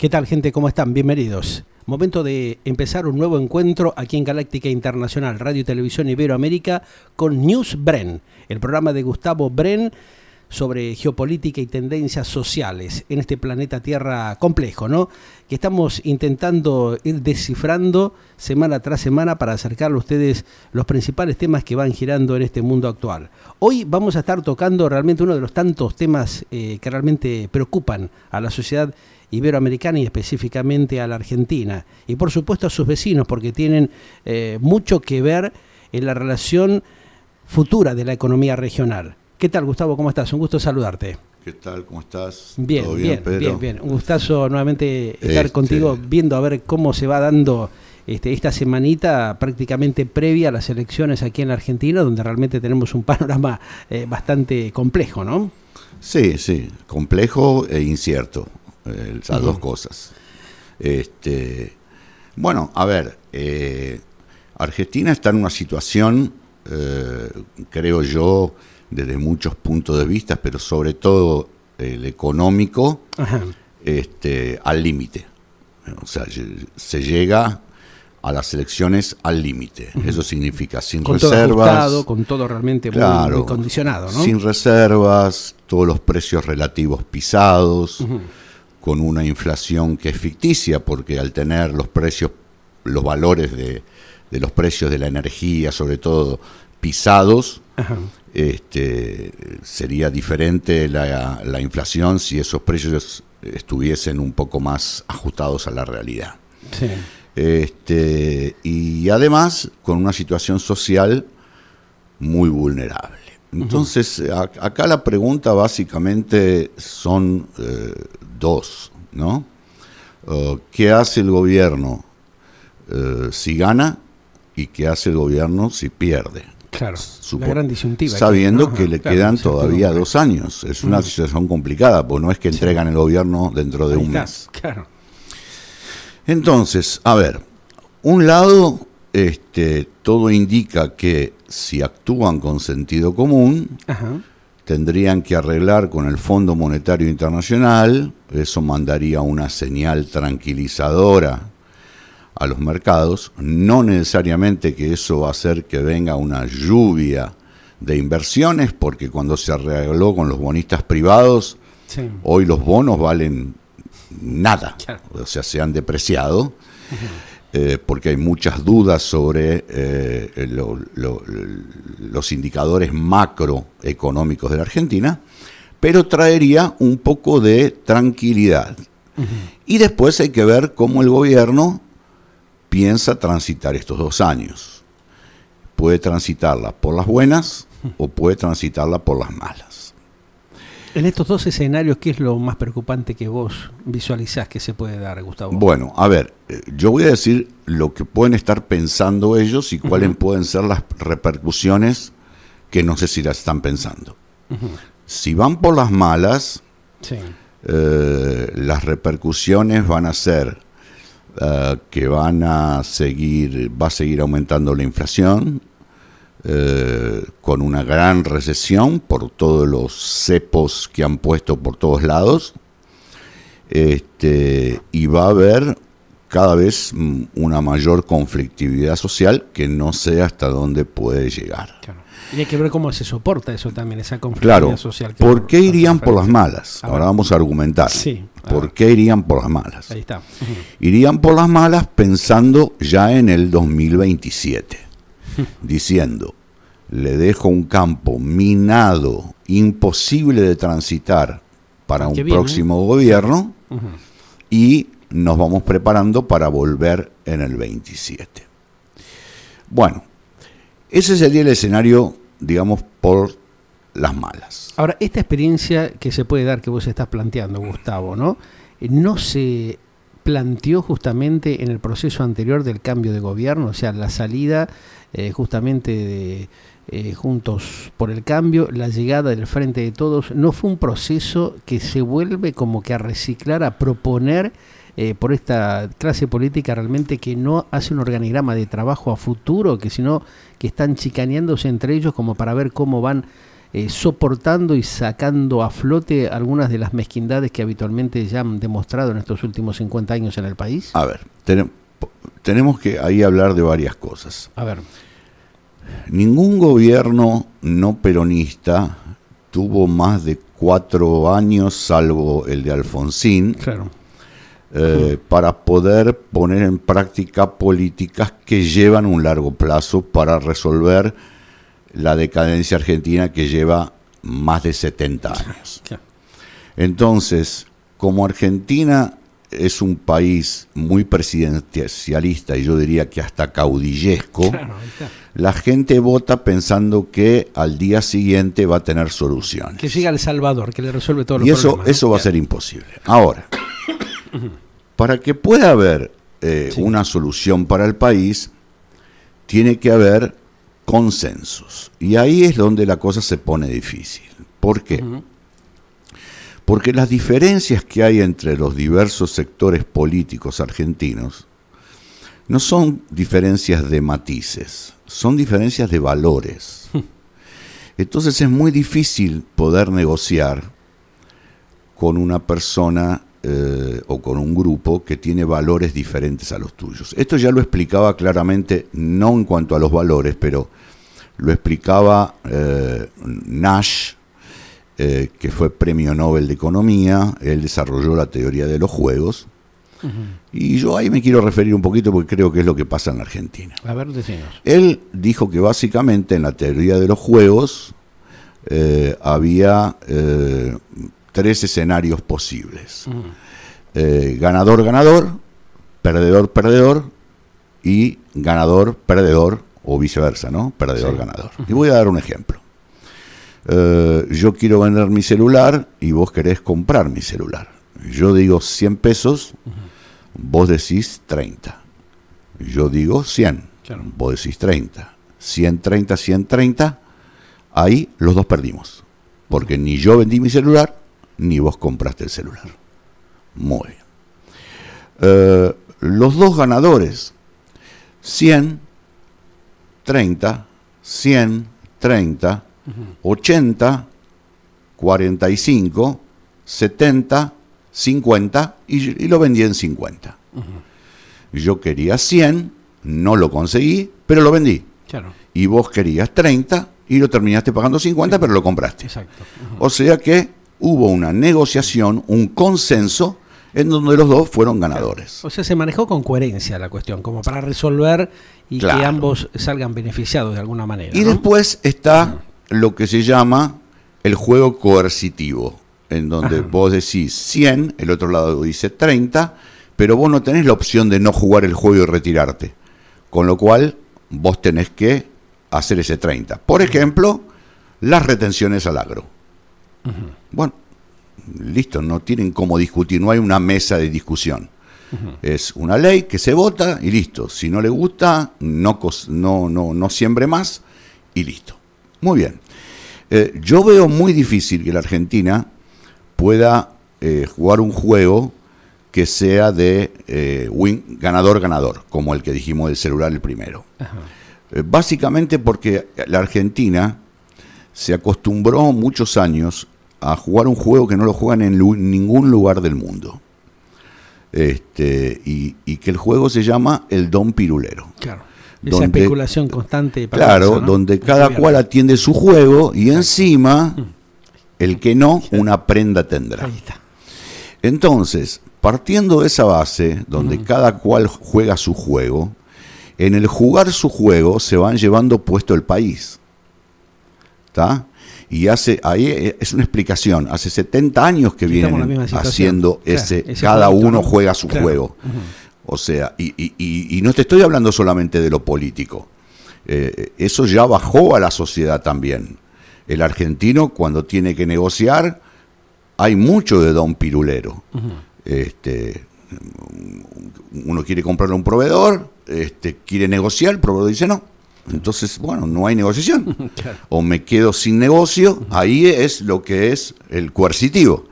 ¿Qué tal, gente? ¿Cómo están? Bienvenidos. Momento de empezar un nuevo encuentro aquí en Galáctica Internacional, Radio y Televisión Iberoamérica, con News Bren, el programa de Gustavo Bren sobre geopolítica y tendencias sociales en este planeta Tierra complejo, ¿no? Que estamos intentando ir descifrando semana tras semana para acercarle a ustedes los principales temas que van girando en este mundo actual. Hoy vamos a estar tocando realmente uno de los tantos temas que realmente preocupan a la sociedad iberoamericana y específicamente a la Argentina, y por supuesto a sus vecinos, porque tienen mucho que ver en la relación futura de la economía regional. ¿Qué tal, Gustavo? ¿Cómo estás? Un gusto saludarte. ¿Qué tal? ¿Cómo estás? Bien, ¿Todo bien, Pedro? bien. Un gustazo nuevamente estar contigo, viendo a ver cómo se va dando esta semanita prácticamente previa a las elecciones aquí en la Argentina, donde realmente tenemos un panorama bastante complejo, ¿no? Sí, complejo e incierto, esas dos cosas. Bueno, a ver, Argentina está en una situación, creo yo, desde muchos puntos de vista, pero sobre todo el económico, al límite. O sea, se llega a las elecciones al límite. Eso significa sin con reservas. Todo ajustado, con todo realmente claro, muy condicionado, ¿no? Sin reservas, todos los precios relativos pisados, con una inflación que es ficticia, porque al tener los precios, los valores de los precios de la energía, sobre todo, pisados, sería diferente la inflación si esos precios estuviesen un poco más ajustados a la realidad. Sí. Y además con una situación social muy vulnerable. Entonces, acá la pregunta básicamente son dos, ¿no? ¿Qué hace el gobierno si gana y qué hace el gobierno si pierde? Claro, la gran disyuntiva. Sabiendo que le quedan todavía 2 años. Es una situación complicada, porque no es que entregan el gobierno dentro de un mes. Claro. Entonces, a ver, un lado, todo indica que si actúan con sentido común, tendrían que arreglar con el Fondo Monetario Internacional. Eso mandaría una señal tranquilizadora a los mercados. No necesariamente que eso va a hacer que venga una lluvia de inversiones, porque cuando se arregló con los bonistas privados, hoy los bonos valen nada, o sea, se han depreciado, porque hay muchas dudas sobre los indicadores macroeconómicos de la Argentina, pero traería un poco de tranquilidad. Y después hay que ver cómo el gobierno piensa transitar estos 2 años. Puede transitarla por las buenas o puede transitarla por las malas. En estos 2 escenarios, ¿qué es lo más preocupante que vos visualizás que se puede dar, Gustavo? Bueno, a ver, yo voy a decir lo que pueden estar pensando ellos y cuáles pueden ser las repercusiones que no sé si las están pensando. Si van por las malas, las repercusiones van a ser que va a seguir aumentando la inflación, con una gran recesión por todos los cepos que han puesto por todos lados, y va a haber cada vez una mayor conflictividad social que no sé hasta dónde puede llegar. Claro. Y hay que ver cómo se soporta eso también, esa conflictividad social. Claro, ¿por qué irían por las malas? Ahora vamos a argumentar. ¿Por qué irían por las malas? Ahí está. Irían por las malas pensando ya en el 2027, diciendo, le dejo un campo minado, imposible de transitar para un próximo gobierno, y nos vamos preparando para volver en el 27. Bueno, ese sería el escenario, digamos, por las malas. Ahora, esta experiencia que se puede dar, que vos estás planteando, Gustavo, ¿no? ¿No se planteó justamente en el proceso anterior del cambio de gobierno? O sea, la salida justamente de Juntos por el Cambio, la llegada del Frente de Todos, ¿no fue un proceso que se vuelve como que a reciclar, a proponer por esta clase política realmente que no hace un organigrama de trabajo a futuro, que sino que están chicaneándose entre ellos como para ver cómo van soportando y sacando a flote algunas de las mezquindades que habitualmente ya han demostrado en estos últimos 50 años en el país? A ver, tenemos que ahí hablar de varias cosas. A ver. Ningún gobierno no peronista tuvo más de 4 años, salvo el de Alfonsín, claro. Para poder poner en práctica políticas que llevan un largo plazo para resolver la decadencia argentina que lleva más de 70 años. Entonces, como Argentina es un país muy presidencialista y yo diría que hasta caudillesco, claro, la gente vota pensando que al día siguiente va a tener soluciones. Que llega El Salvador, que le resuelve todos los problemas. Y eso va a ser imposible. Ahora, para que pueda haber una solución para el país, tiene que haber consensos. Y ahí es donde la cosa se pone difícil. ¿Por qué? Porque las diferencias que hay entre los diversos sectores políticos argentinos no son diferencias de matices, son diferencias de valores. Entonces es muy difícil poder negociar con una persona o con un grupo que tiene valores diferentes a los tuyos. Esto ya lo explicaba claramente, no en cuanto a los valores, pero lo explicaba Nash, que fue premio Nobel de Economía. Él desarrolló la teoría de los juegos. Y yo ahí me quiero referir un poquito porque creo que es lo que pasa en la Argentina. A ver, decimos. Él dijo que básicamente en la teoría de los juegos había 3 escenarios posibles. Ganador-ganador, perdedor-perdedor y ganador-perdedor o viceversa, ¿no? Perdedor-ganador. Y voy a dar un ejemplo. Yo quiero vender mi celular y vos querés comprar mi celular. Yo digo 100 pesos, vos decís 30. Yo digo 100, claro. Vos decís 30. 130, 130, ahí los dos perdimos. Porque ni yo vendí mi celular, ni vos compraste el celular. Muy bien. Los dos ganadores, 100, 30, 100, 30, 80, 45, 70, 50 y lo vendí en 50. Yo quería 100, no lo conseguí, pero lo vendí. Claro. Y vos querías 30 y lo terminaste pagando 50, sí, pero lo compraste. Exacto. O sea que hubo una negociación, un consenso en donde los dos fueron ganadores. Claro. O sea, se manejó con coherencia la cuestión, como para resolver y claro, que ambos salgan beneficiados de alguna manera. Y ¿no? Después está lo que se llama el juego coercitivo, en donde vos decís 100, el otro lado dice 30, pero vos no tenés la opción de no jugar el juego y retirarte. Con lo cual, vos tenés que hacer ese 30. Por ejemplo, las retenciones al agro. Bueno, listo, no tienen cómo discutir, no hay una mesa de discusión. Es una ley que se vota y listo. Si no le gusta, no siembre más y listo. Muy bien. Yo veo muy difícil que la Argentina pueda jugar un juego que sea de ganador-ganador, como el que dijimos del celular el primero. Básicamente porque la Argentina se acostumbró muchos años a jugar un juego que no lo juegan en ningún lugar del mundo. Y que el juego se llama el Don Pirulero. Claro. Esa especulación constante. Claro, eso, ¿no? Donde cada cual atiende su juego y encima, el que no, una prenda tendrá. Ahí está. Entonces, partiendo de esa base, donde cada cual juega su juego, en el jugar su juego se van llevando puesto el país. ¿Está? Y ahí es una explicación, hace 70 años que vienen haciendo ese cada uno, ¿no? Juega su juego. O sea, y no te estoy hablando solamente de lo político. Eso ya bajó a la sociedad también. El argentino, cuando tiene que negociar, hay mucho de don pirulero. Uno quiere comprarle a un proveedor, quiere negociar, el proveedor dice no. Entonces, bueno, no hay negociación. Claro. O me quedo sin negocio, ahí es lo que es el coercitivo.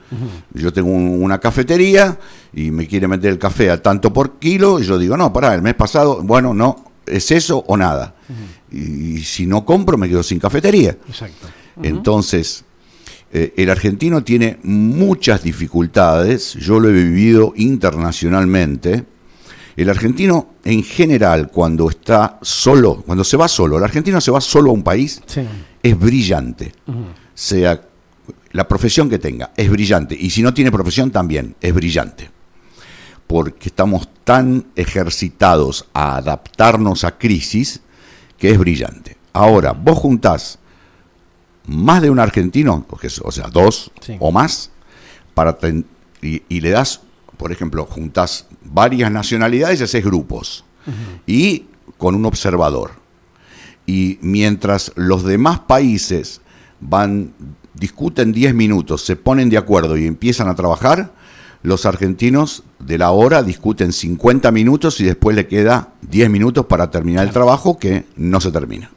Yo tengo una cafetería y me quiere meter el café a tanto por kilo, y yo digo, no, pará, el mes pasado, bueno, no, es eso o nada. Y si no compro, me quedo sin cafetería. Exacto. Entonces, el argentino tiene muchas dificultades, yo lo he vivido internacionalmente. El argentino, en general, cuando está solo, cuando se va solo, el argentino se va solo a un país, es brillante. Sea la profesión que tenga, es brillante. Y si no tiene profesión, también es brillante. Porque estamos tan ejercitados a adaptarnos a crisis que es brillante. Ahora, vos juntás más de un argentino, o sea, dos o más, y le das, por ejemplo, juntás varias nacionalidades y haces grupos, y con un observador. Y mientras los demás países discuten 10 minutos, se ponen de acuerdo y empiezan a trabajar, los argentinos de la hora discuten 50 minutos y después le queda 10 minutos para terminar el trabajo que no se termina.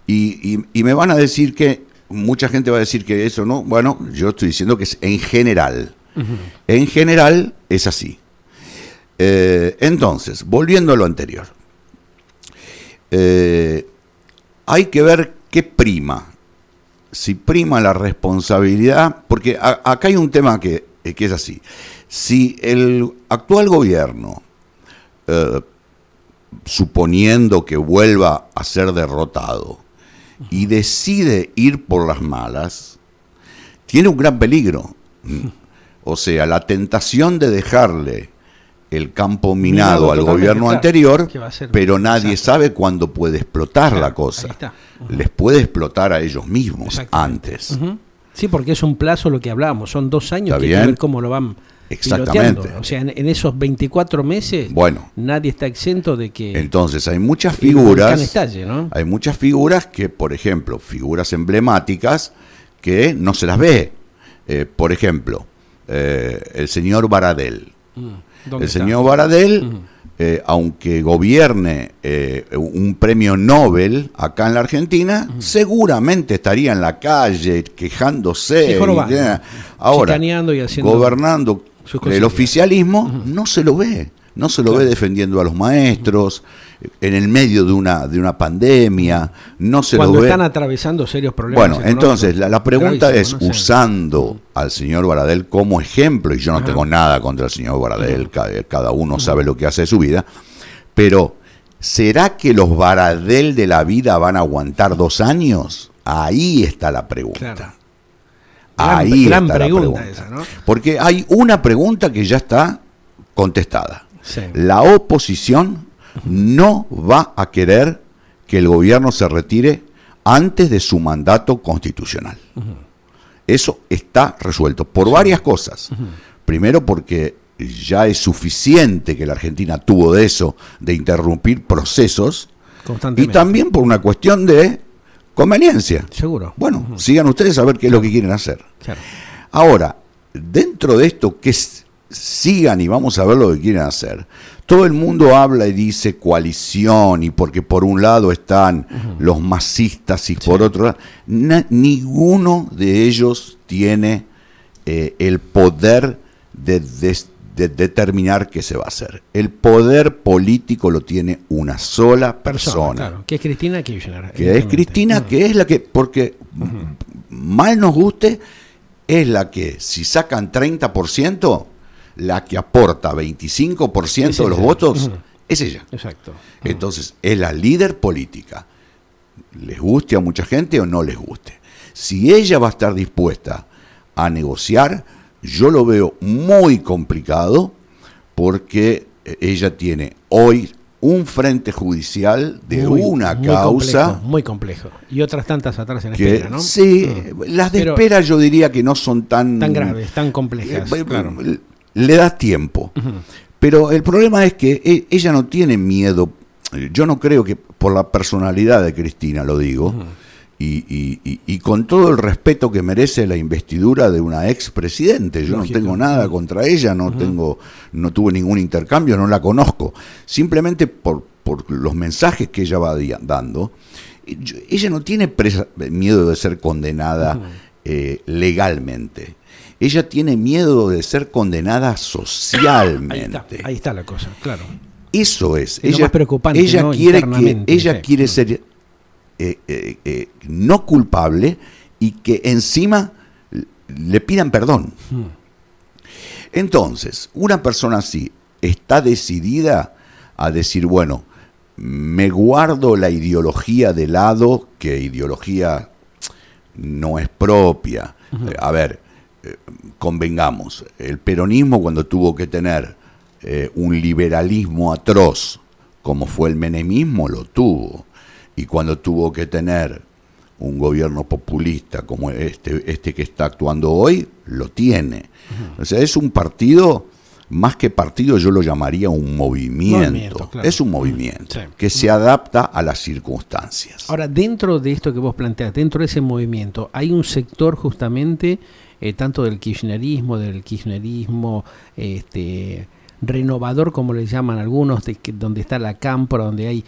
Y me van a decir que, mucha gente va a decir que eso no, bueno, yo estoy diciendo que es en general. En general es así. Entonces, volviendo a lo anterior, hay que ver qué prima. Si prima la responsabilidad, porque acá hay un tema que es así. Si el actual gobierno, suponiendo que vuelva a ser derrotado, y decide ir por las malas, tiene un gran peligro. O sea, la tentación de dejarle el campo minado al gobierno anterior, pero nadie sabe cuándo puede explotar la cosa. Les puede explotar a ellos mismos antes. Sí, porque es un plazo lo que hablábamos, son 2 años que hay que ver cómo lo van piloteando. O sea, en esos 24 meses nadie está exento de que... Entonces hay muchas figuras, estalle, ¿no? Hay muchas figuras que, por ejemplo, figuras emblemáticas que no se las ve. Por ejemplo, el señor Baradel. El señor Baradel, aunque gobierne un premio Nobel acá en la Argentina, seguramente estaría en la calle quejándose, ahora y gobernando el oficialismo, no se lo ve. No se lo ve defendiendo a los maestros, en el medio de una pandemia, no se cuando lo ve. Están atravesando serios problemas. Bueno, entonces la pregunta es, usando al señor Baradel como ejemplo, y yo no tengo nada contra el señor Baradel, cada uno sabe lo que hace de su vida, pero ¿será que los Baradel de la vida van a aguantar 2 años? Ahí está la pregunta. Ahí gran está pregunta la pregunta. Esa, ¿no? Porque hay una pregunta que ya está contestada. La oposición no va a querer que el gobierno se retire antes de su mandato constitucional. Eso está resuelto por varias cosas. Primero porque ya es suficiente que la Argentina tuvo de eso, de interrumpir procesos, y también por una cuestión de conveniencia. Seguro. Bueno, sigan ustedes a ver qué es lo que quieren hacer. Ahora, dentro de esto que sigan y vamos a ver lo que quieren hacer. Todo el mundo habla y dice coalición, y porque por un lado están los masistas y por otro lado, ninguno de ellos tiene el poder de determinar qué se va a hacer. El poder político lo tiene una sola persona. Claro, que es Cristina Kirchner. Que es Cristina, que es la que, porque mal nos guste, es la que, si sacan 30%, la que aporta 25% de los votos, es ella. Exacto. Entonces, es la líder política. Les guste a mucha gente o no les guste. Si ella va a estar dispuesta a negociar, yo lo veo muy complicado, porque ella tiene hoy un frente judicial de una causa muy complejo, y otras tantas atrás en espera, ¿no? Sí, las de espera yo diría que no son tan graves, tan complejas. Claro. Le da tiempo, pero el problema es que ella no tiene miedo. Yo no creo que, por la personalidad de Cristina, lo digo, y con todo el respeto que merece la investidura de una expresidente. Yo no tengo nada contra ella, no tuve ningún intercambio, no la conozco. Simplemente por los mensajes que ella va dando, ella no tiene miedo de ser condenada legalmente. Ella tiene miedo de ser condenada socialmente. Ahí está la cosa, claro. Eso es. Ella, lo más preocupante, ella quiere ser no culpable y que encima le pidan perdón. Entonces, una persona así está decidida a decir, bueno, me guardo la ideología de lado, que ideología no es propia. A ver, convengamos, el peronismo cuando tuvo que tener un liberalismo atroz, como fue el menemismo, lo tuvo. Y cuando tuvo que tener un gobierno populista como este que está actuando hoy, lo tiene. O sea, es un partido, más que partido yo lo llamaría un movimiento. Claro. Es un movimiento que se adapta a las circunstancias. Ahora, dentro de esto que vos planteás, dentro de ese movimiento, hay un sector justamente, tanto del kirchnerismo, renovador, como le llaman algunos, donde está la cámpora, donde hay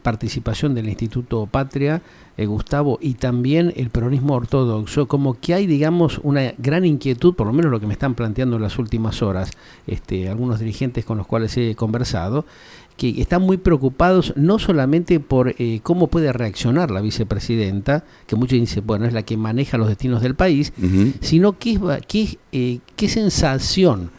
participación del Instituto Patria, Gustavo, y también el peronismo ortodoxo, como que hay, digamos, una gran inquietud, por lo menos lo que me están planteando en las últimas horas, algunos dirigentes con los cuales he conversado, que están muy preocupados no solamente por cómo puede reaccionar la vicepresidenta, que muchos dicen, bueno, es la que maneja los destinos del país, sino qué sensación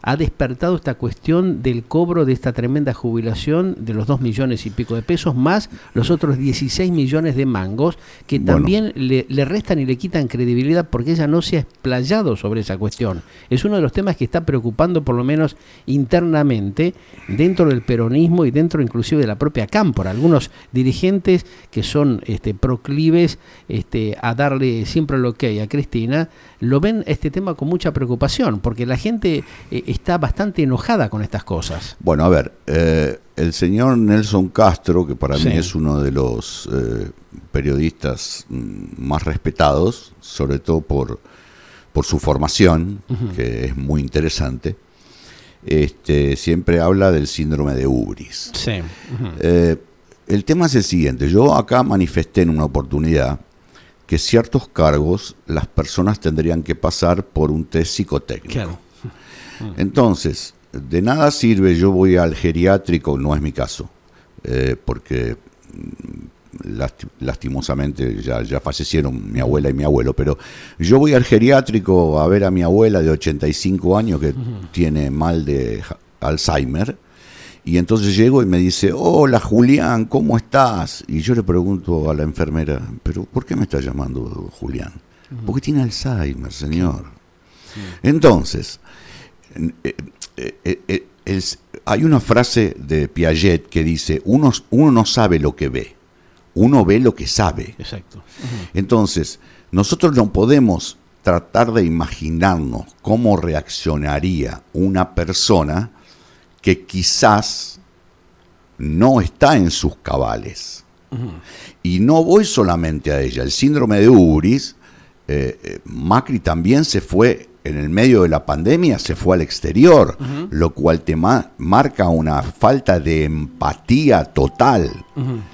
ha despertado esta cuestión del cobro de esta tremenda jubilación de los 2 millones y pico de pesos, más los otros 16 millones de mangos, que también le restan y le quitan credibilidad porque ella no se ha explayado sobre esa cuestión. Es uno de los temas que está preocupando, por lo menos internamente, dentro del peronismo y dentro inclusive de la propia cámpora. Algunos dirigentes que son proclives a darle siempre el ok a Cristina, lo ven este tema con mucha preocupación, porque la gente está bastante enojada con estas cosas. Bueno, a ver, el señor Nelson Castro, que para mí es uno de los periodistas más respetados, sobre todo por su formación, que es muy interesante, siempre habla del síndrome de Ubris. Sí. El tema es el siguiente, yo acá manifesté en una oportunidad que ciertos cargos las personas tendrían que pasar por un test psicotécnico. Claro. Entonces, de nada sirve, yo voy al geriátrico, no es mi caso, porque lastimosamente ya fallecieron mi abuela y mi abuelo, pero yo voy al geriátrico a ver a mi abuela de 85 años que tiene mal de Alzheimer, y entonces llego y me dice, hola Julián, ¿cómo estás? Y yo le pregunto a la enfermera, ¿pero por qué me está llamando Julián? Porque tiene Alzheimer, señor. Entonces, hay una frase de Piaget que dice, uno no sabe lo que ve, uno ve lo que sabe. Exacto. Entonces, nosotros no podemos tratar de imaginarnos cómo reaccionaría una persona que quizás no está en sus cabales. Y no voy solamente a ella. El síndrome de Ubris, Macri también se fue, en el medio de la pandemia, se fue al exterior, lo cual te marca una falta de empatía total.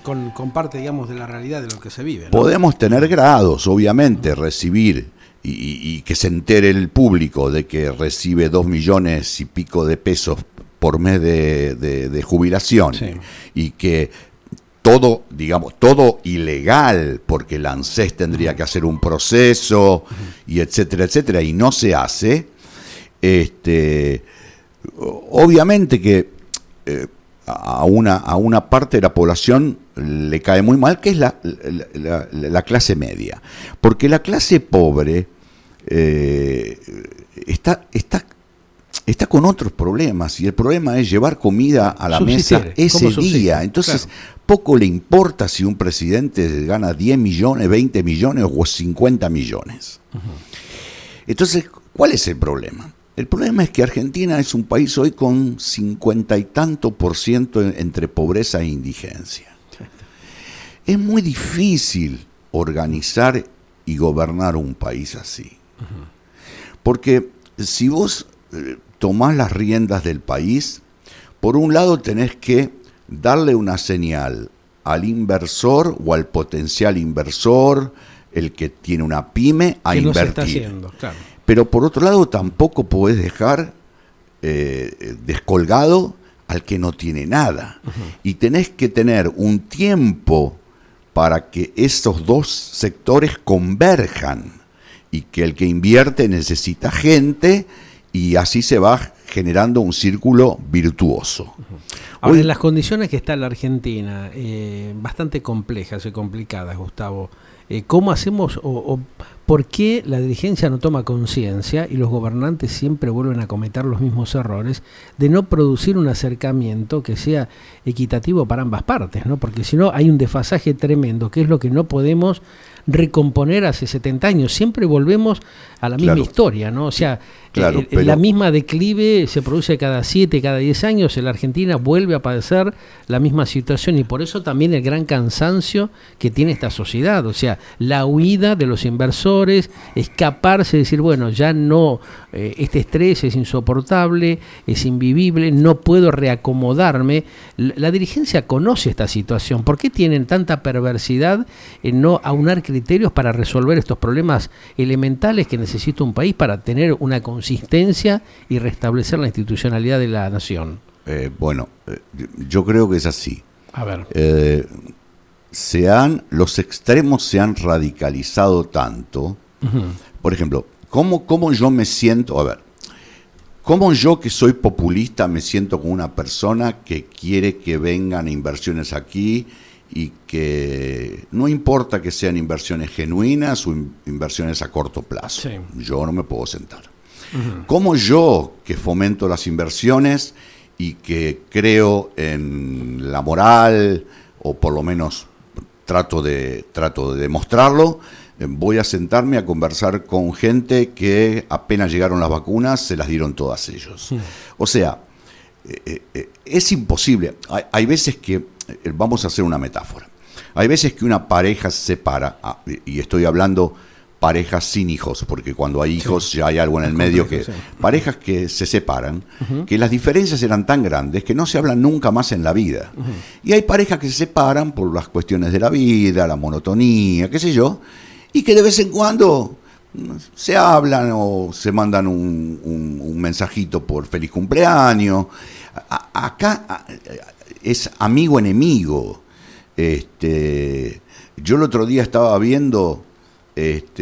Con parte, digamos, de la realidad de lo que se vive, ¿no? Podemos tener grados, obviamente, recibir y que se entere el público de que recibe 2 millones y pico de pesos por mes de jubilación, y que todo ilegal, porque el ANSES tendría que hacer un proceso, y etcétera, etcétera, y no se hace, obviamente que a una parte de la población le cae muy mal, que es la clase media, porque la clase pobre está con otros problemas, y el problema es llevar comida a la mesa ese día. Entonces, poco le importa si un presidente gana 10 millones, 20 millones o 50 millones. Entonces, ¿cuál es el problema? El problema es que Argentina es un país hoy con 50 y tanto % entre pobreza e indigencia. Es muy difícil organizar y gobernar un país así. Porque si vos tomás las riendas del país, por un lado tenés que darle una señal al inversor o al potencial inversor, el que tiene una pyme, a invertir. No se está haciendo, claro. Pero por otro lado tampoco podés dejar descolgado al que no tiene nada. Y tenés que tener un tiempo para que esos dos sectores converjan y que el que invierte necesita gente y así se va generando un círculo virtuoso. Ahora, en las condiciones que está la Argentina, bastante complejas y complicadas, Gustavo, ¿cómo hacemos o por qué la dirigencia no toma conciencia y los gobernantes siempre vuelven a cometer los mismos errores de no producir un acercamiento que sea equitativo para ambas partes, ¿no? Porque si no hay un desfasaje tremendo, que es lo que no podemos recomponer hace 70 años. Siempre volvemos a la misma historia, ¿no? O sea, la misma declive se produce cada 7, cada 10 años. En la Argentina vuelve a padecer la misma situación y por eso también el gran cansancio que tiene esta sociedad. O sea, la huida de los inversores, escaparse, decir, bueno, ya no, este estrés es insoportable, es invivible, no puedo reacomodarme. La dirigencia conoce esta situación. ¿Por qué tienen tanta perversidad en no aunar criterios para resolver estos problemas elementales que necesita un país para tener una consistencia y restablecer la institucionalidad de la nación? Yo creo que es así. A ver. Los extremos se han radicalizado tanto. Uh-huh. Por ejemplo, ¿cómo yo me siento? A ver, ¿cómo yo, que soy populista, me siento con una persona que quiere que vengan inversiones aquí y que no importa que sean inversiones genuinas o inversiones a corto plazo? Sí. Yo no me puedo sentar. Uh-huh. ¿Cómo yo, que fomento las inversiones y que creo en la moral, o por lo menos trato de demostrarlo, voy a sentarme a conversar con gente que apenas llegaron las vacunas, se las dieron todas ellos? Sí. O sea, es imposible. Hay veces que, vamos a hacer una metáfora, hay veces que una pareja se separa, y estoy hablando parejas sin hijos, porque cuando hay hijos sí, ya hay algo en el medio que... Sí. Parejas que se separan, uh-huh, que las diferencias eran tan grandes que no se hablan nunca más en la vida. Uh-huh. Y hay parejas que se separan por las cuestiones de la vida, la monotonía, qué sé yo, y que de vez en cuando se hablan o se mandan un mensajito por feliz cumpleaños. Acá es amigo-enemigo. Yo el otro día estaba viendo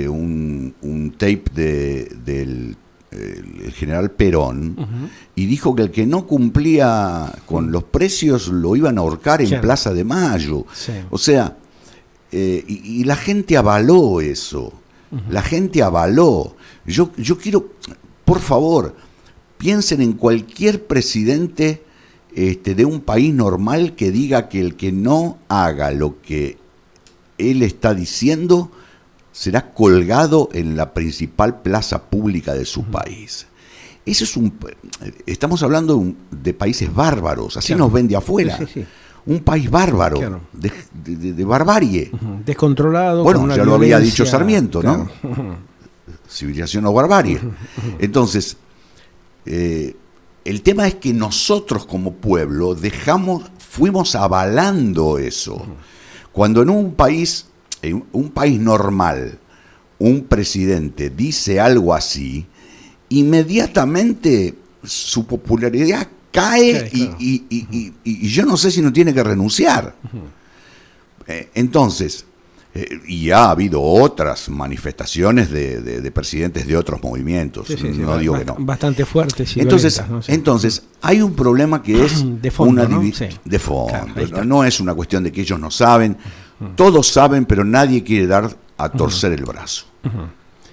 un tape del el general Perón, uh-huh, y dijo que el que no cumplía con los precios lo iban a ahorcar en Plaza de Mayo. Sí. O sea, y la gente avaló eso. Uh-huh. La gente avaló. Yo quiero, por favor, piensen en cualquier presidente de un país normal que diga que el que no haga lo que él está diciendo será colgado en la principal plaza pública de su país. Eso es estamos hablando de países bárbaros, así nos ven de afuera. Sí, sí. Un país bárbaro, claro, de barbarie. Uh-huh. Descontrolado. Bueno, ya lo había dicho Sarmiento, ¿no? Claro. Uh-huh. Civilización o barbarie. Uh-huh. Entonces, el tema es que nosotros como pueblo fuimos avalando eso. Uh-huh. Cuando en un país normal, un presidente dice algo así, inmediatamente su popularidad cae, claro, y yo no sé si no tiene que renunciar. Uh-huh. Entonces, y ha habido otras manifestaciones de presidentes de otros movimientos, no digo que no. Bastante fuertes. Entonces, hay un problema que es de fondo, una división de fondo. Claro, no es una cuestión de que ellos no saben. Todos saben, pero nadie quiere dar a torcer el brazo.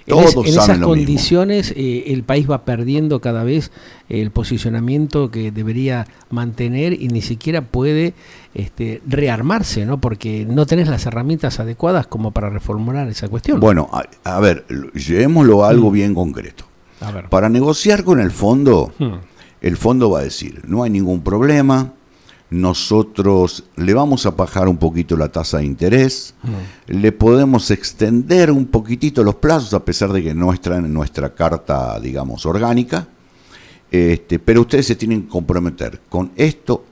Todos saben esas lo condiciones el país va perdiendo cada vez el posicionamiento que debería mantener y ni siquiera puede rearmarse, ¿no? Porque no tenés las herramientas adecuadas como para reformular esa cuestión. Bueno, a ver, llevémoslo a algo bien concreto. A ver. Para negociar con el fondo va a decir, no hay ningún problema, nosotros le vamos a bajar un poquito la tasa de interés, le podemos extender un poquitito los plazos, a pesar de que no está en nuestra carta, digamos, orgánica, pero ustedes se tienen que comprometer con esto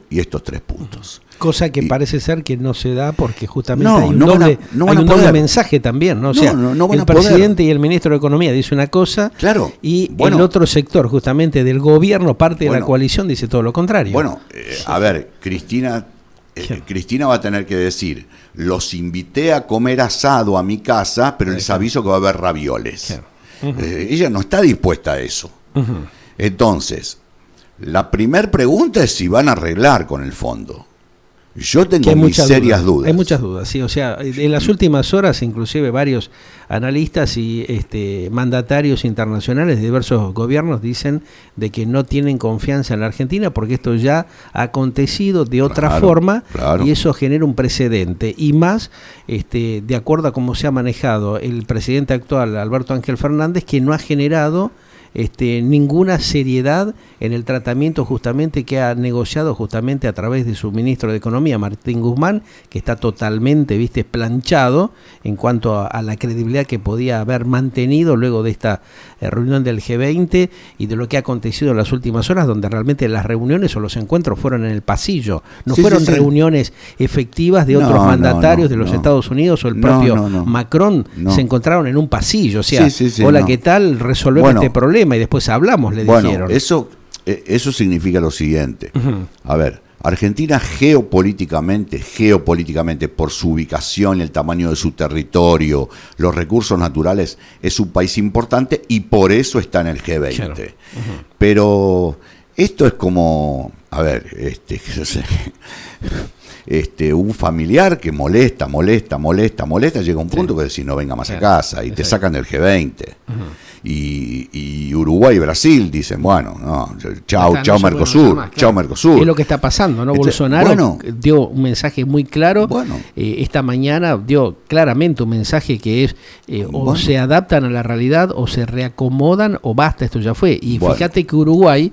y estos 3 puntos. Cosa que parece ser que no se da porque justamente hay un doble mensaje también, ¿no? O sea, el presidente y el ministro de Economía dice una cosa, claro, y el otro sector justamente del gobierno, parte de la coalición, dice todo lo contrario. Bueno, a ver, Cristina Cristina va a tener que decir, los invité a comer asado a mi casa, pero les aviso que va a haber ravioles. Ella no está dispuesta a eso. Entonces, la primera pregunta es si van a arreglar con el fondo. Yo tengo mis serias dudas. Hay muchas dudas, sí. O sea, en las últimas horas, inclusive varios analistas y mandatarios internacionales de diversos gobiernos dicen de que no tienen confianza en la Argentina porque esto ya ha acontecido de otra forma y eso genera un precedente. Y más, de acuerdo a cómo se ha manejado el presidente actual, Alberto Ángel Fernández, que no ha generado ninguna seriedad en el tratamiento justamente que ha negociado justamente a través de su ministro de Economía, Martín Guzmán, que está totalmente, planchado en cuanto a la credibilidad que podía haber mantenido luego de esta reunión del G20 y de lo que ha acontecido en las últimas horas, donde realmente las reuniones o los encuentros fueron en el pasillo, no fueron reuniones efectivas de otros mandatarios de los Estados Unidos o el propio Macron, se encontraron en un pasillo, o sea, hola, ¿qué tal? Resolvemos este problema y después hablamos, le dijeron. Eso significa lo siguiente. A ver, Argentina geopolíticamente, por su ubicación, el tamaño de su territorio, los recursos naturales, es un país importante y por eso está en el G20. Claro. Pero esto es como, a ver, un familiar que molesta, llega a un punto que decís no venga más a casa y te sacan del G20. Y Uruguay y Brasil dicen, bueno, no, chao Mercosur, chao Mercosur. Es lo que está pasando, ¿no? Bolsonaro dio un mensaje muy claro, esta mañana dio claramente un mensaje que es o se adaptan a la realidad o se reacomodan o basta, esto ya fue. Y fíjate que Uruguay,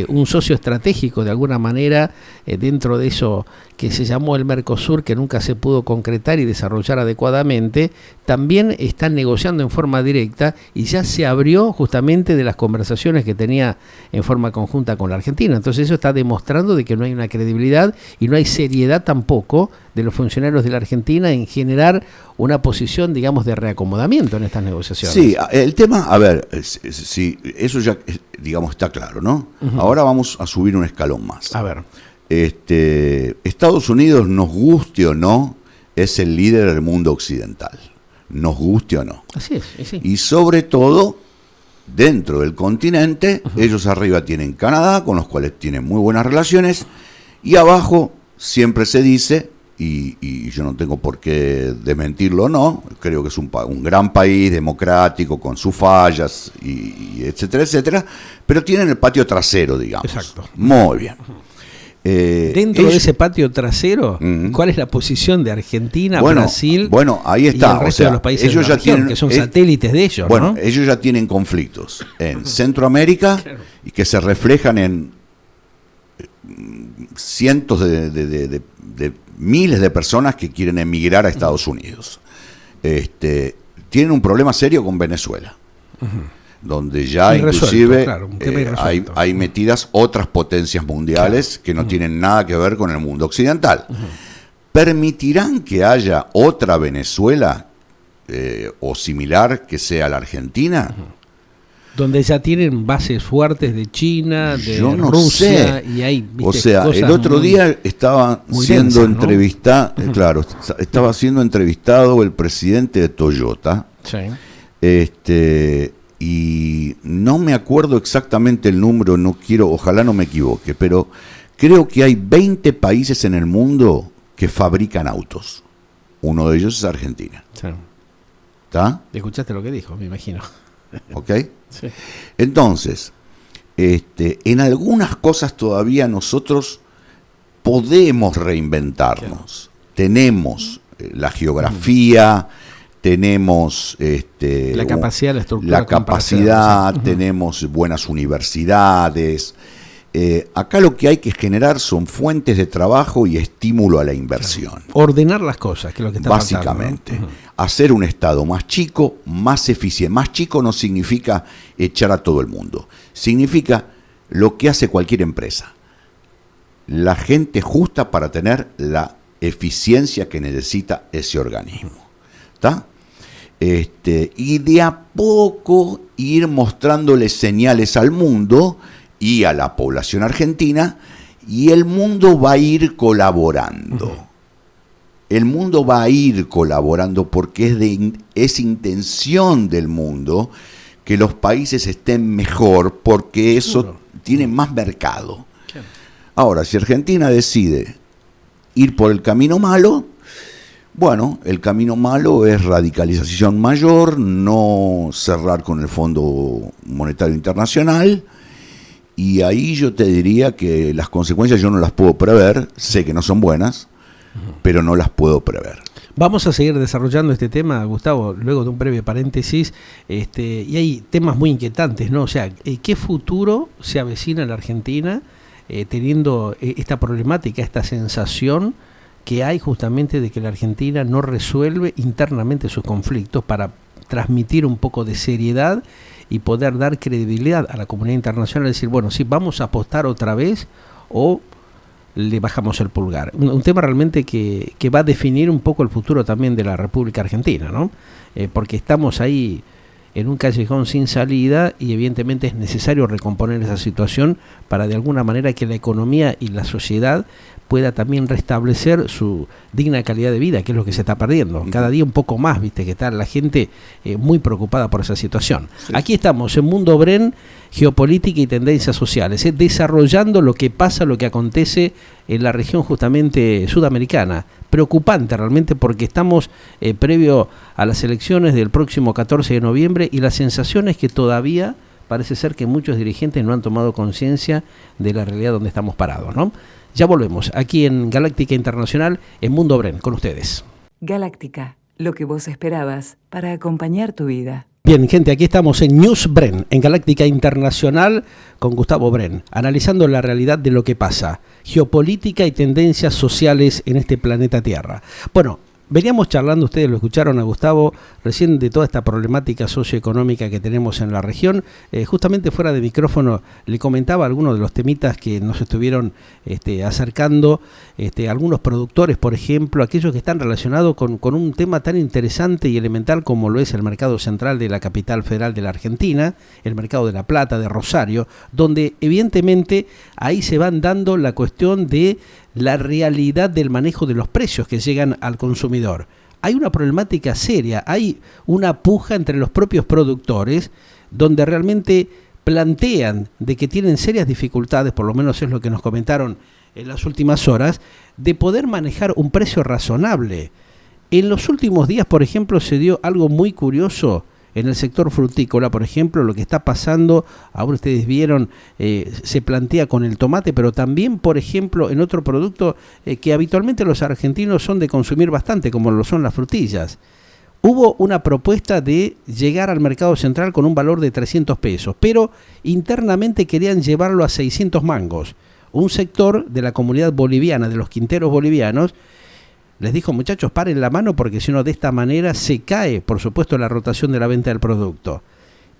un socio estratégico de alguna manera dentro de eso que se llamó el Mercosur, que nunca se pudo concretar y desarrollar adecuadamente, también están negociando en forma directa y ya se abrió justamente de las conversaciones que tenía en forma conjunta con la Argentina. Entonces eso está demostrando de que no hay una credibilidad y no hay seriedad tampoco de los funcionarios de la Argentina en generar una posición, digamos, de reacomodamiento en estas negociaciones. Sí, el tema, a ver, sí, eso ya, digamos, está claro, ¿no? Ahora vamos a subir un escalón más. A ver. Estados Unidos, nos guste o no, es el líder del mundo occidental. Nos guste o no. Así es, sí. Y sobre todo, dentro del continente, ellos arriba tienen Canadá, con los cuales tienen muy buenas relaciones, y abajo siempre se dice, y yo no tengo por qué desmentirlo o no, creo que es un gran país democrático, con sus fallas, y etcétera, etcétera, pero tienen el patio trasero, digamos. Exacto. Muy bien. Dentro de ese patio trasero, ¿cuál es la posición de Argentina, Brasil ahí está, y el resto de los países ellos de la región, tienen, que son satélites de ellos? Bueno, ¿no? ellos ya tienen conflictos en Centroamérica y que se reflejan en cientos de miles de personas que quieren emigrar a Estados Unidos. Tienen un problema serio con Venezuela. Donde ya inclusive hay metidas otras potencias mundiales que no tienen nada que ver con el mundo occidental. ¿Permitirán que haya otra Venezuela o similar que sea la Argentina? Donde ya tienen bases fuertes de China, de Rusia, y hay, o sea, el otro día estaba siendo entrevistado, estaba siendo entrevistado el presidente de Toyota. Y no me acuerdo exactamente el número, ojalá no me equivoque, pero creo que hay 20 países en el mundo que fabrican autos. Uno de ellos es Argentina. ¿Está? Escuchaste lo que dijo, me imagino. ¿Ok? Sí. Entonces, en algunas cosas todavía nosotros podemos reinventarnos. Tenemos la geografía, tenemos la capacidad, la estructura, tenemos buenas universidades. Acá lo que hay que generar son fuentes de trabajo y estímulo a la inversión. Ordenar las cosas, que es lo que está básicamente, faltando, ¿no? Hacer un Estado más chico, más eficiente. Más chico no significa echar a todo el mundo, significa lo que hace cualquier empresa. La gente justa para tener la eficiencia que necesita ese organismo. ¿Está? Y de a poco ir mostrándole señales al mundo y a la población argentina Y el mundo va a ir colaborando. Uh-huh. El mundo va a ir colaborando porque es intención del mundo que los países estén mejor, porque eso tiene más mercado. Ahora, si Argentina decide ir por el camino malo, bueno, el camino malo es radicalización mayor, no cerrar con el Fondo Monetario Internacional, y ahí yo te diría que las consecuencias yo no las puedo prever, sé que no son buenas, pero no las puedo prever. Vamos a seguir desarrollando este tema, Gustavo, luego de un breve paréntesis, y hay temas muy inquietantes, ¿no? O sea, ¿qué futuro se avecina en la Argentina teniendo esta problemática, esta sensación que hay justamente de que la Argentina no resuelve internamente sus conflictos para transmitir un poco de seriedad y poder dar credibilidad a la comunidad internacional, decir, bueno, sí, vamos a apostar otra vez o le bajamos el pulgar? Un tema realmente que va a definir un poco el futuro también de la República Argentina, ¿no? Porque estamos ahí en un callejón sin salida y evidentemente es necesario recomponer esa situación para de alguna manera que la economía y la sociedad pueda también restablecer su digna calidad de vida, que es lo que se está perdiendo. Cada día un poco más, viste, que está la gente muy preocupada por esa situación. Sí. Aquí estamos en Mundo Bren, geopolítica y tendencias sociales, desarrollando lo que pasa, lo que acontece en la región justamente sudamericana. Preocupante realmente porque estamos previo a las elecciones del próximo 14 de noviembre y la sensación es que todavía parece ser que muchos dirigentes no han tomado conciencia de la realidad donde estamos parados, ¿no? Ya volvemos, aquí en Galáctica Internacional, en Mundo Bren, con ustedes. Galáctica, lo que vos esperabas para acompañar tu vida. Bien, gente, aquí estamos en News Bren, en Galáctica Internacional, con Gustavo Bren, analizando la realidad de lo que pasa, geopolítica y tendencias sociales en este planeta Tierra. Bueno, veníamos charlando, ustedes lo escucharon a Gustavo recién, de toda esta problemática socioeconómica que tenemos en la región. Justamente fuera de micrófono le comentaba algunos de los temitas que nos estuvieron acercando algunos productores, por ejemplo, aquellos que están relacionados con un tema tan interesante y elemental como lo es el mercado central de la capital federal de la Argentina, el mercado de La Plata, de Rosario, donde evidentemente ahí se van dando la cuestión de la realidad del manejo de los precios que llegan al consumidor. Hay una problemática seria, hay una puja entre los propios productores donde realmente plantean de que tienen serias dificultades, por lo menos es lo que nos comentaron en las últimas horas, de poder manejar un precio razonable. En los últimos días, por ejemplo, se dio algo muy curioso en el sector frutícola, por ejemplo, lo que está pasando, ahora ustedes vieron, se plantea con el tomate, pero también, por ejemplo, en otro producto que habitualmente los argentinos son de consumir bastante, como lo son las frutillas. Hubo una propuesta de llegar al mercado central con un valor de 300 pesos, pero internamente querían llevarlo a 600 mangos. Un sector de la comunidad boliviana, de los quinteros bolivianos, les dijo, muchachos, paren la mano porque si no de esta manera se cae, por supuesto, la rotación de la venta del producto.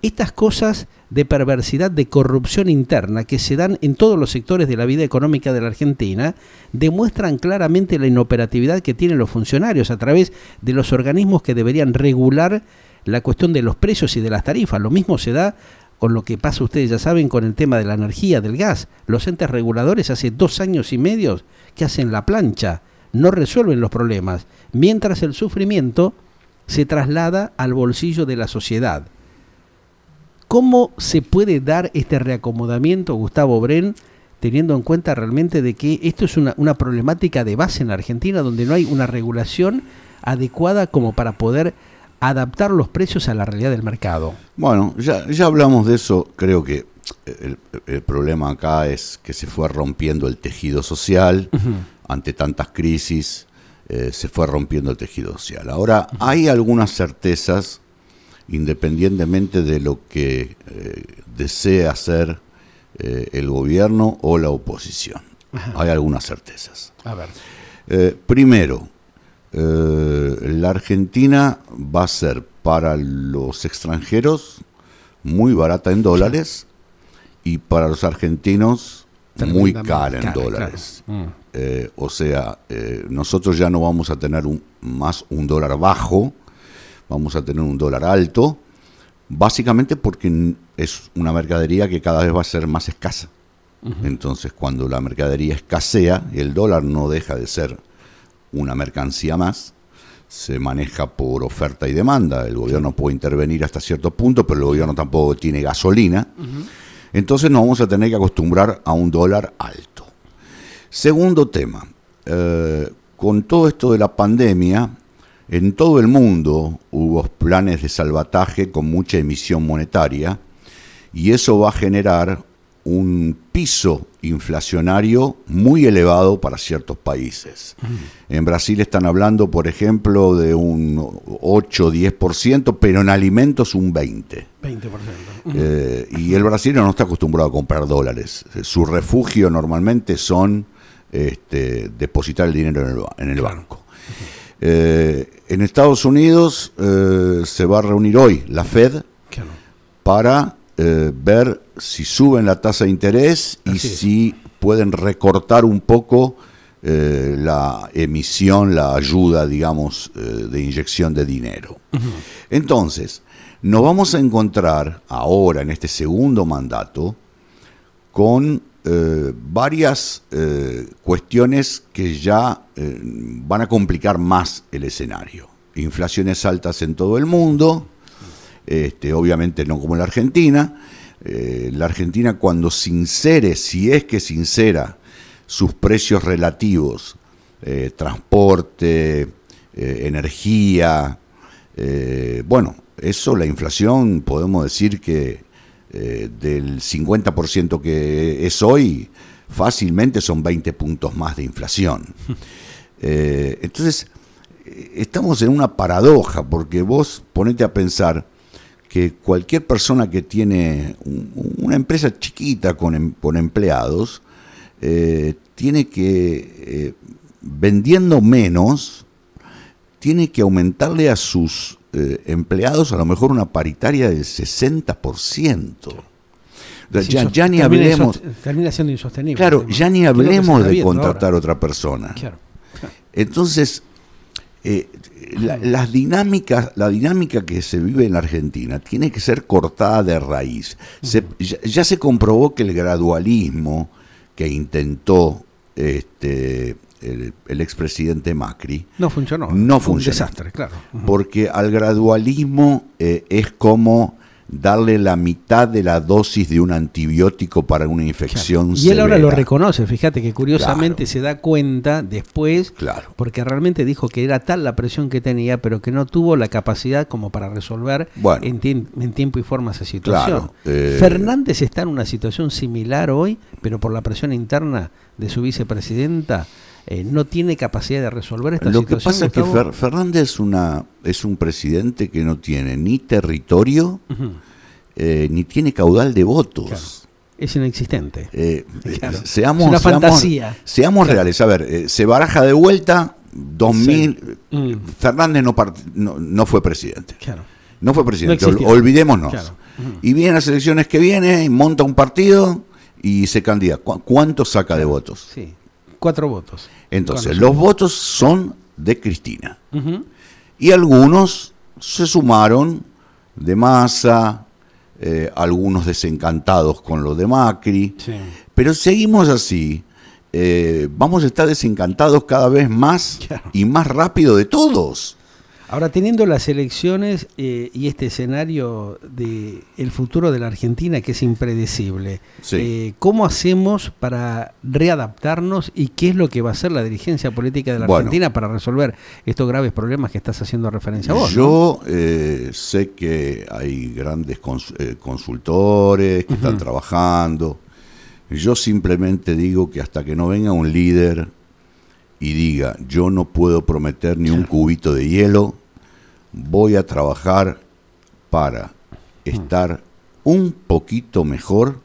Estas cosas de perversidad, de corrupción interna que se dan en todos los sectores de la vida económica de la Argentina demuestran claramente la inoperatividad que tienen los funcionarios a través de los organismos que deberían regular la cuestión de los precios y de las tarifas. Lo mismo se da con lo que pasa, ustedes ya saben, con el tema de la energía, del gas. Los entes reguladores hace 2 años y medio que hacen la plancha, no resuelven los problemas, mientras el sufrimiento se traslada al bolsillo de la sociedad. ¿Cómo se puede dar este reacomodamiento, Gustavo Bren, teniendo en cuenta realmente de que esto es una problemática de base en la Argentina, donde no hay una regulación adecuada como para poder adaptar los precios a la realidad del mercado? Bueno, ya hablamos de eso. Creo que el problema acá es que se fue rompiendo el tejido social. Ante tantas crisis, se fue rompiendo el tejido social. Ahora, hay algunas certezas, independientemente de lo que desee hacer el gobierno o la oposición. Hay algunas certezas. A ver. Primero, la Argentina va a ser para los extranjeros muy barata en dólares y para los argentinos muy cara en dólares. Claro. O sea, nosotros ya no vamos a tener más un dólar bajo, vamos a tener un dólar alto, básicamente porque es una mercadería que cada vez va a ser más escasa. Entonces, cuando la mercadería escasea, el dólar no deja de ser una mercancía más, se maneja por oferta y demanda. El gobierno puede intervenir hasta cierto punto, pero el gobierno tampoco tiene gasolina. Entonces nos vamos a tener que acostumbrar a un dólar alto. Segundo tema, con todo esto de la pandemia, en todo el mundo hubo planes de salvataje con mucha emisión monetaria y eso va a generar un piso inflacionario muy elevado para ciertos países. En Brasil están hablando, por ejemplo, de un 8-10%, pero en alimentos un 20%. Y el brasileño no está acostumbrado a comprar dólares. Su refugio normalmente son depositar el dinero en el banco. En Estados Unidos se va a reunir hoy la Fed para ver si suben la tasa de interés y si pueden recortar un poco la emisión, la ayuda, digamos, de inyección de dinero. Entonces, nos vamos a encontrar ahora, en este segundo mandato, con varias cuestiones que ya van a complicar más el escenario. Inflaciones altas en todo el mundo, obviamente no como la Argentina. La Argentina, cuando sincere, si es que sincera, sus precios relativos, transporte, energía, bueno, eso, la inflación, podemos decir que del 50% que es hoy, fácilmente son 20 puntos más de inflación. Entonces, estamos en una paradoja, porque vos ponete a pensar que cualquier persona que tiene una empresa chiquita con empleados, tiene que, vendiendo menos, tiene que aumentarle a sus empleados a lo mejor una paritaria del 60%. Ya ni hablemos. Termina siendo insostenible. Claro, además. Ya ni hablemos de contratar ahora. otra persona. Claro. Entonces, la dinámica que se vive en la Argentina tiene que ser cortada de raíz. Ya se comprobó que el gradualismo que intentó el expresidente Macri no funcionó. No fue funcionó. Un desastre, claro. Porque al gradualismo es como darle la mitad de la dosis de un antibiótico para una infección Y él ahora severa. lo reconoce, fíjate que curiosamente se da cuenta después, porque realmente dijo que era tal la presión que tenía, pero que no tuvo la capacidad como para resolver en tiempo y forma esa situación. Fernández está en una situación similar hoy, pero por la presión interna de su vicepresidenta, no tiene capacidad de resolver esta situación. Lo que pasa es que Fernández es un presidente que no tiene ni territorio, ni tiene caudal de votos. Claro. Es inexistente. Seamos, es una fantasía. Seamos reales. A ver, se baraja de vuelta, 2000, Fernández no fue presidente. Claro. No fue presidente, no olvidémonos. Claro. Y viene las elecciones que viene, y monta un partido y se candidata. ¿Cuánto saca de votos? Sí. 4 votos. Entonces, los votos son de Cristina. Y algunos se sumaron de Massa, algunos desencantados con lo de Macri. Sí. Pero seguimos así, vamos a estar desencantados cada vez más y más rápido de todos. Ahora, teniendo las elecciones y este escenario de el futuro de la Argentina que es impredecible, ¿cómo hacemos para readaptarnos y qué es lo que va a hacer la dirigencia política de la Argentina para resolver estos graves problemas que estás haciendo referencia a vos? Yo sé que hay grandes consultores que están trabajando. Yo simplemente digo que hasta que no venga un líder y diga, yo no puedo prometer ni un cubito de hielo, voy a trabajar para estar un poquito mejor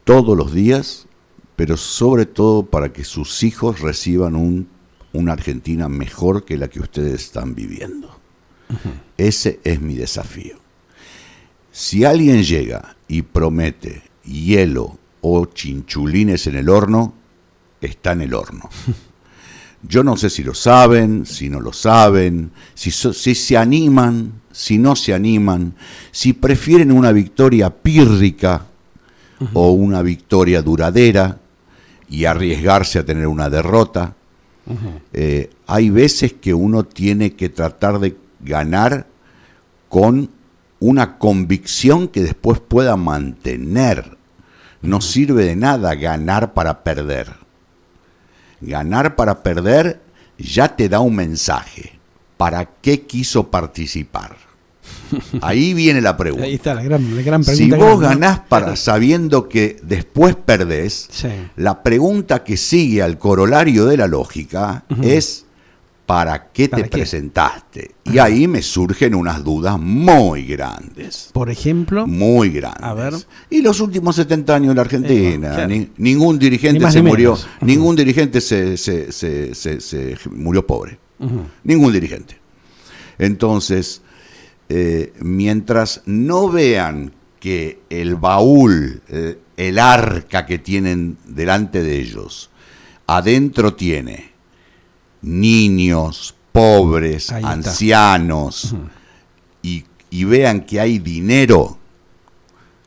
todos los días, pero sobre todo para que sus hijos reciban una Argentina mejor que la que ustedes están viviendo. Ese es mi desafío. Si alguien llega y promete hielo o chinchulines en el horno, está en el horno. Yo no sé si lo saben, si no lo saben, si se animan, si no se animan, si prefieren una victoria pírrica o una victoria duradera y arriesgarse a tener una derrota. Hay veces que uno tiene que tratar de ganar con una convicción que después pueda mantener. No sirve de nada ganar para perder. Ganar para perder ya te da un mensaje. ¿Para qué quiso participar? Ahí viene la pregunta. Ahí está la gran pregunta. Si vos ganás sabiendo que después perdés, sí, la pregunta que sigue al corolario de la lógica es ¿para qué te presentaste? Y ahí me surgen unas dudas muy grandes. Por ejemplo. Muy grandes. A ver. Y los últimos 70 años en la Argentina, claro, ningún dirigente ni se murió, menos. ningún dirigente se murió pobre. Ningún dirigente. Entonces, mientras no vean que el baúl, el arca que tienen delante de ellos, adentro tiene niños, pobres, ancianos, y vean que hay dinero,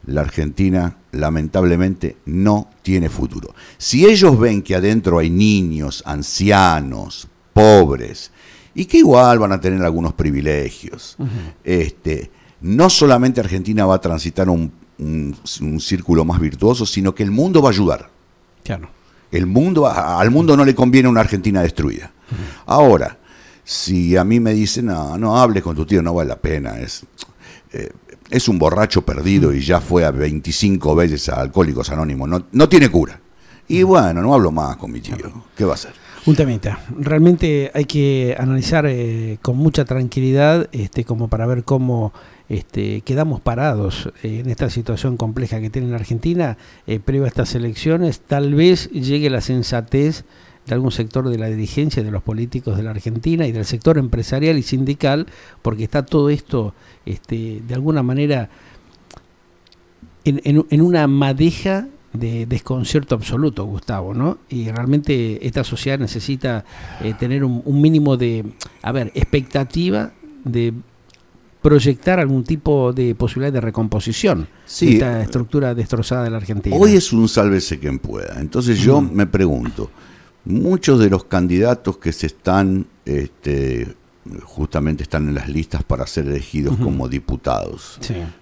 la Argentina lamentablemente no tiene futuro. Si ellos ven que adentro hay niños, ancianos, pobres, y que igual van a tener algunos privilegios, no solamente Argentina va a transitar un círculo más virtuoso, sino que el mundo va a ayudar. Claro. Al mundo no le conviene una Argentina destruida. Ahora, si a mí me dicen, no hables con tu tío, no vale la pena, es un borracho perdido y ya fue a 25 veces a Alcohólicos Anónimos, no tiene cura. Y bueno, no hablo más con mi tío, ¿qué va a hacer? Un temita. Realmente hay que analizar con mucha tranquilidad, como para ver cómo quedamos parados en esta situación compleja que tiene la Argentina previo a estas elecciones. Tal vez llegue la sensatez de algún sector de la dirigencia, de los políticos de la Argentina y del sector empresarial y sindical, porque está todo esto de alguna manera en una madeja de desconcierto absoluto, Gustavo, ¿no? Y realmente esta sociedad necesita tener un mínimo de, expectativa de proyectar algún tipo de posibilidad de recomposición de esta estructura destrozada de la Argentina. Hoy es un sálvese quien pueda. Entonces yo me pregunto, muchos de los candidatos que se están, justamente están en las listas para ser elegidos como diputados,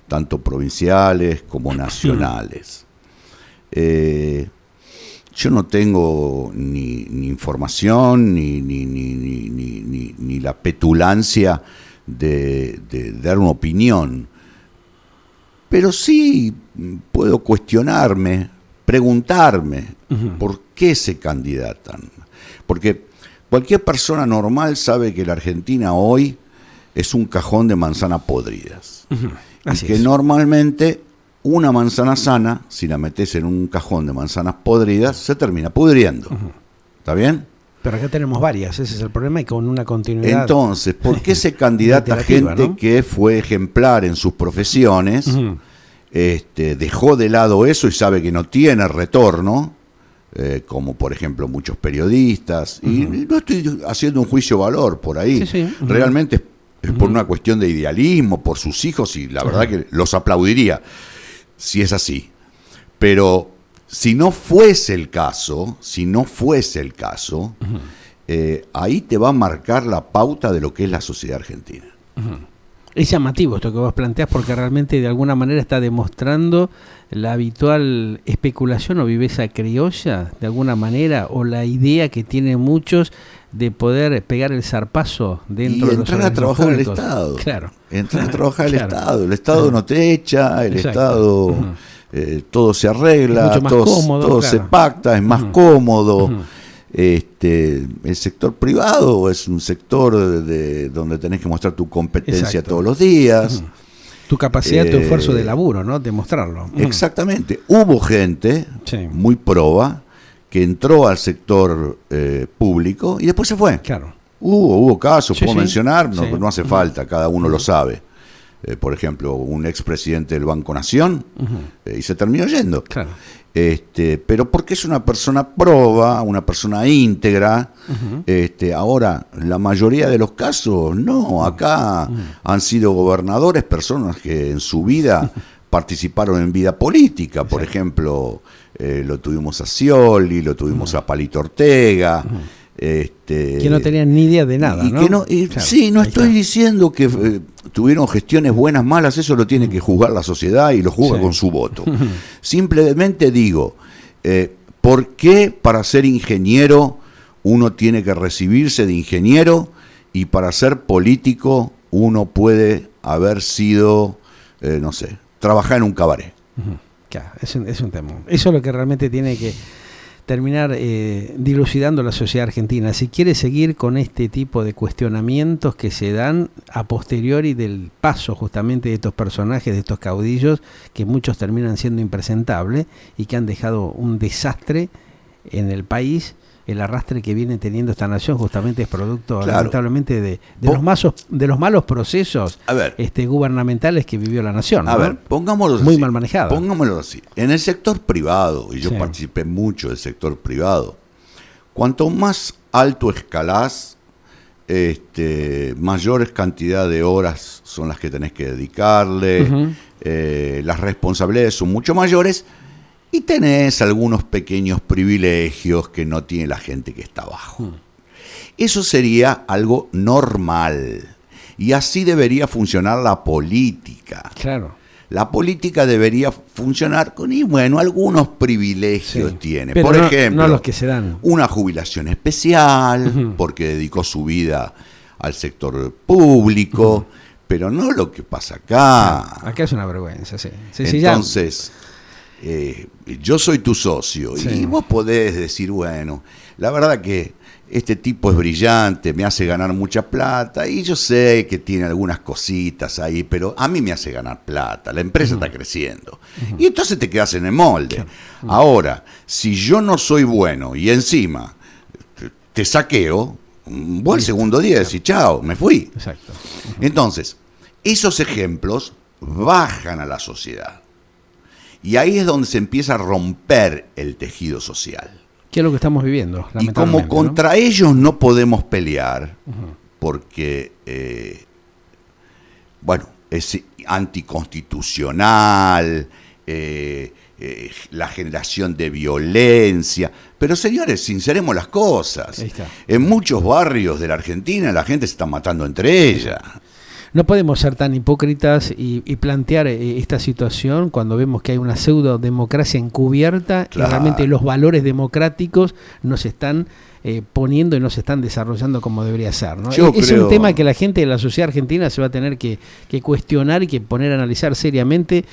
tanto provinciales como nacionales. Yo no tengo ni información ni la petulancia de dar una opinión, pero sí puedo cuestionarme, preguntarme por qué se candidatan, porque cualquier persona normal sabe que la Argentina hoy es un cajón de manzanas podridas, y que normalmente una manzana sana, si la metes en un cajón de manzanas podridas, se termina pudriendo. ¿Está bien? Pero acá tenemos varias, ese es el problema, y con una continuidad. Entonces, ¿por qué se candidata gente, ¿no?, que fue ejemplar en sus profesiones, dejó de lado eso y sabe que no tiene retorno, como por ejemplo muchos periodistas, y no estoy haciendo un juicio de valor por ahí, realmente es por una cuestión de idealismo, por sus hijos, y la verdad que los aplaudiría si es así, pero si no fuese el caso, ahí te va a marcar la pauta de lo que es la sociedad argentina. Es llamativo esto que vos planteás, porque realmente de alguna manera está demostrando la habitual especulación o viveza criolla, de alguna manera, o la idea que tienen muchos de poder pegar el zarpazo dentro de los entrar a trabajar al Estado. Claro. Entrar a trabajar al Estado. El Estado no te echa, el Estado todo se arregla, todo se pacta, es más cómodo. El sector privado es un sector donde tenés que mostrar tu competencia todos los días. Tu capacidad, tu esfuerzo de laburo, ¿no? Demostrarlo. Exactamente. Hubo gente muy proba que entró al sector público y después se fue. Claro. Hubo casos, puedo mencionar, no hace falta, cada uno lo sabe. Por ejemplo, un expresidente del Banco Nación y se terminó yendo. Claro. Pero porque es una persona proba, una persona íntegra. Ahora, la mayoría de los casos, no. Acá han sido gobernadores, personas que en su vida participaron en vida política. Por ejemplo, lo tuvimos a Scioli, lo tuvimos a Palito Ortega. Que no tenían ni idea de nada, ¿no? Claro, sí, no estoy diciendo que tuvieron gestiones buenas, malas, eso lo tiene que juzgar la sociedad y lo juzga con su voto. Simplemente digo, ¿por qué para ser ingeniero uno tiene que recibirse de ingeniero y para ser político uno puede haber sido, no sé, trabajar en un cabaret? Claro, es un tema. Eso es lo que realmente tiene que terminar dilucidando la sociedad argentina. Si quiere seguir con este tipo de cuestionamientos que se dan a posteriori del paso justamente de estos personajes, de estos caudillos, que muchos terminan siendo impresentables y que han dejado un desastre en el país. El arrastre que viene teniendo esta nación justamente es producto, lamentablemente, de los malos procesos gubernamentales que vivió la nación. A ver, pongámoslo muy así, mal manejado. Pongámoslo así. En el sector privado, y yo participé mucho del sector privado, cuanto más alto escalás, mayores cantidad de horas son las que tenés que dedicarle, las responsabilidades son mucho mayores. Y tenés algunos pequeños privilegios que no tiene la gente que está abajo. Eso sería algo normal. Y así debería funcionar la política. Claro. La política debería funcionar con, y bueno, algunos privilegios tiene. Pero por ejemplo, no los que se dan. Una jubilación especial, porque dedicó su vida al sector público, pero no lo que pasa acá. Acá es una vergüenza, sí. Entonces, yo soy tu socio y vos podés decir, bueno, la verdad que este tipo es brillante, me hace ganar mucha plata y yo sé que tiene algunas cositas ahí, pero a mí me hace ganar plata, la empresa está creciendo. Y entonces te quedas en el molde. Ahora, si yo no soy bueno y encima te saqueo, vos el segundo día decís, chao, me fui. Exacto. Entonces, esos ejemplos bajan a la sociedad. Y ahí es donde se empieza a romper el tejido social. ¿Qué es lo que estamos viviendo? Y como contra ellos no podemos pelear, porque, es anticonstitucional, la generación de violencia. Pero señores, sinceremos las cosas. En muchos barrios de la Argentina la gente se está matando entre ellas. No podemos ser tan hipócritas y plantear esta situación cuando vemos que hay una pseudo democracia encubierta y realmente los valores democráticos no se están poniendo y no se están desarrollando como debería ser, ¿no? Es un tema que la gente de la sociedad argentina se va a tener que cuestionar y que poner a analizar seriamente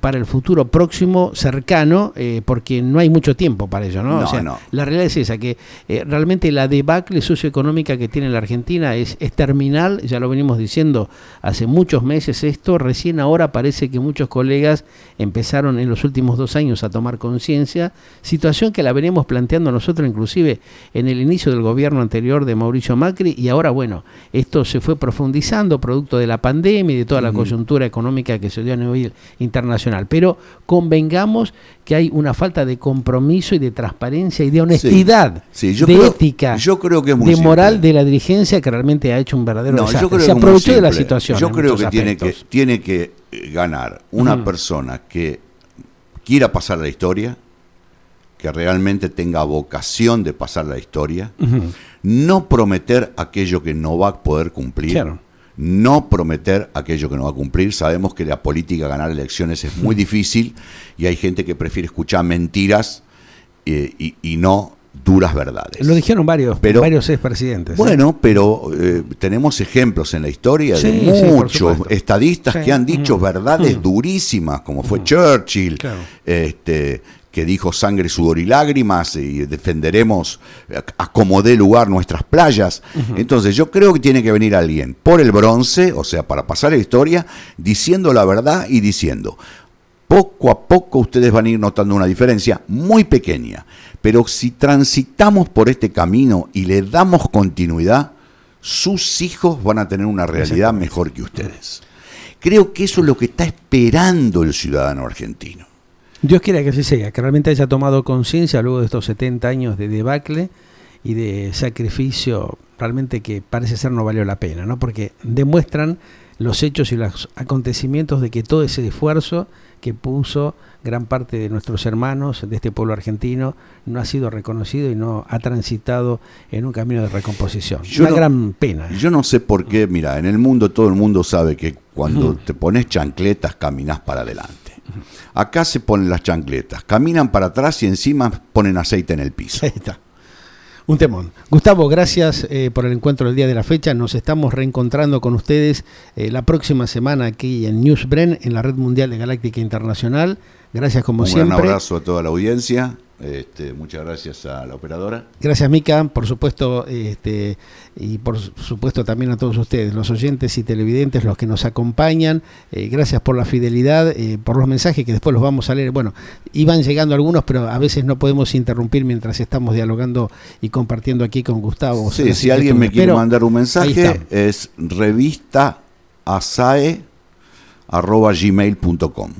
para el futuro próximo, cercano, porque no hay mucho tiempo para ello, ¿no? La realidad es esa, que realmente la debacle socioeconómica que tiene la Argentina es terminal, ya lo venimos diciendo hace muchos meses esto, recién ahora parece que muchos colegas empezaron en los últimos 2 años a tomar conciencia, situación que la venimos planteando nosotros inclusive en el inicio del gobierno anterior de Mauricio Macri, y ahora esto se fue profundizando producto de la pandemia y de toda la coyuntura económica que se dio a nivel internacional, pero convengamos que hay una falta de compromiso y de transparencia y de honestidad, ética, yo creo que es muy de moral simple. De la dirigencia que realmente ha hecho un verdadero desastre. Se aprovechó de la situación. Yo creo que tiene que ganar una persona que quiera pasar la historia, que realmente tenga vocación de pasar la historia, no prometer aquello que no va a poder cumplir, no prometer aquello que no va a cumplir. Sabemos que la política, ganar elecciones es muy difícil y hay gente que prefiere escuchar mentiras y no duras verdades. Lo dijeron varios expresidentes. Bueno, pero tenemos ejemplos en la historia de muchos estadistas que han dicho verdades durísimas, como fue Churchill, que dijo sangre, sudor y lágrimas, y defenderemos a como dé lugar nuestras playas. Entonces yo creo que tiene que venir alguien por el bronce, o sea, para pasar la historia, diciendo la verdad y diciendo, poco a poco ustedes van a ir notando una diferencia muy pequeña, pero si transitamos por este camino y le damos continuidad, sus hijos van a tener una realidad mejor que ustedes. Creo que eso es lo que está esperando el ciudadano argentino. Dios quiera que así sea, que realmente haya tomado conciencia luego de estos 70 años de debacle y de sacrificio realmente que parece ser no valió la pena, ¿no? Porque demuestran los hechos y los acontecimientos de que todo ese esfuerzo que puso gran parte de nuestros hermanos de este pueblo argentino no ha sido reconocido y no ha transitado en un camino de recomposición. Gran pena. Yo no sé por qué, mira, en el mundo todo el mundo sabe que cuando te pones chancletas caminás para adelante. Acá se ponen las chancletas, caminan para atrás y encima ponen aceite en el piso. Ahí está. Un temón. Gustavo, gracias por el encuentro del día de la fecha. Nos estamos reencontrando con ustedes la próxima semana aquí en News Bren, en la Red Mundial de Galáctica Internacional. Gracias como siempre. Un gran abrazo a toda la audiencia. Muchas gracias a la operadora. Gracias, Mica, por supuesto, y por supuesto también a todos ustedes, los oyentes y televidentes, los que nos acompañan. Gracias por la fidelidad, por los mensajes que después los vamos a leer. Bueno, iban llegando algunos, pero a veces no podemos interrumpir mientras estamos dialogando y compartiendo aquí con Gustavo. Sí, si alguien me quiere mandar un mensaje, es revistaasae@gmail.com.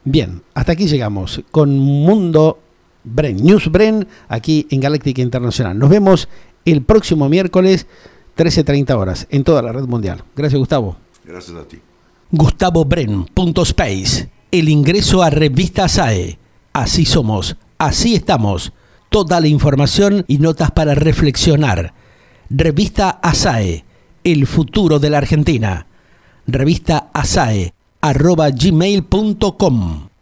Bien, hasta aquí llegamos con Mundo Bren, News Bren, aquí en Galáctica Internacional. Nos vemos el próximo miércoles, 13:30 horas, en toda la red mundial. Gracias, Gustavo. Gracias a ti. GustavoBren.space, el ingreso a Revista ASAE. Así somos, así estamos. Toda la información y notas para reflexionar. Revista ASAE, el futuro de la Argentina. Revista ASAE @gmail.com.